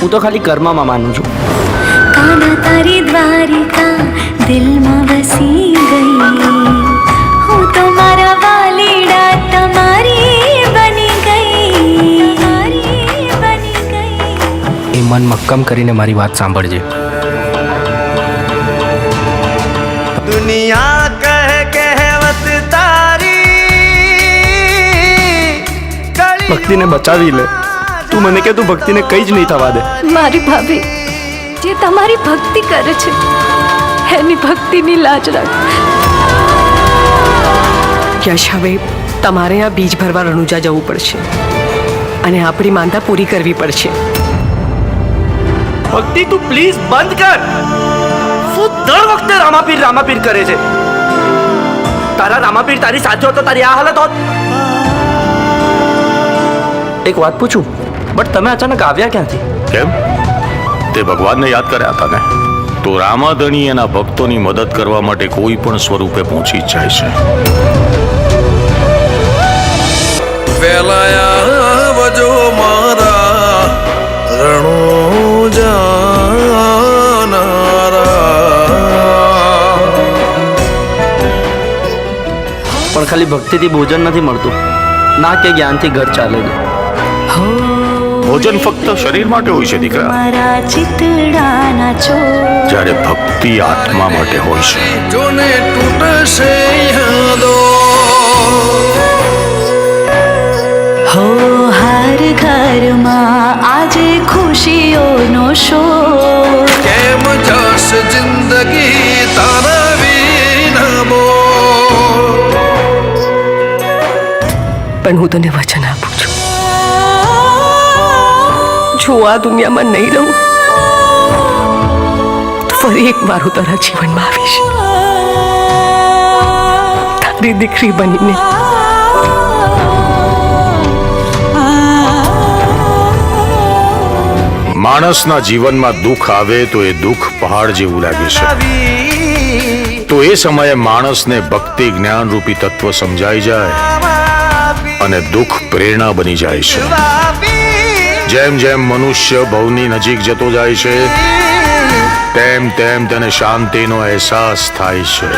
હું તો ખાલી કર્મમાં માનું છું. કાના તારી દ્વારિકા દિલમાં વસી ગઈ, હું તો મારા વાલીડા તમારી બની ગઈ. એ મન મક્કમ કરીને મારી વાત સાંભળજે. દુનિયા કહે કહેવત તારી, ભક્તિને બચાવી લે. તું મને કે તું ભક્તિને કંઈ જ નહીં થવા દે. મારી ભાભી જે તમારી ભક્તિ કરે છે એની ભક્તિની લાજ રાખ. યશ, હવે તમારે આ બીજ ભરવા રણુજા જવું પડશે અને આપણી માંદા પૂરી કરવી પડશે. ભક્તિ તું પ્લીઝ બંધ કર. શું દર વખતે રામાપીર કરે છે? તારા રામાપીર તારી સાથે હોત તો તારી આ હાલત હોત. એક વાત પૂછું, બટ તમે અચાનક આવ્યા ક્યાંથી? કેમ? તે ભગવાનને યાદ કર્યા હતા ને? તો રામાધણી એના ભક્તોની મદદ કરવા માટે કોઈ પણ સ્વરૂપે પહોંચી જ જાય છે. વેલાયા વજો મારા રણુજાનારા. પણ ખાલી ભક્તિથી ભોજન નથી મળતું, ના કે જ્ઞાનથી ઘર ચાલે છે. ભોજન ફક્ત શરીર માટે હોય છે દીકરા, મારા ચિતડાના ચો જ્યારે ભક્તિ આત્મા માટે હોય છે. જોને તૂટશે યાદો, હો હર ઘરમાં આજે ખુશીઓનો શોર. કેમ જશે જિંદગી તારા વિના બોલ. પણ હું તને વચન આપું છું, જો આ દુનિયામાં નહીં રહું તો ફરી એક વાર હું તારા જીવનમાં આવીશ, તારી દીકરી બનીને. માણસના જીવનમાં દુઃખ આવે તો એ દુઃખ પહાડ જેવું લાગે છે. તો એ સમયે માણસને ભક્તિ જ્ઞાન રૂપી તત્વ સમજાઈ જાય અને દુઃખ પ્રેરણા બની જાય છે. જેમ જેમ મનુષ્ય ભવની નજીક જતો જાય છે તેમ તેમ તેને શાંતિનો અહેસાસ થાય છે.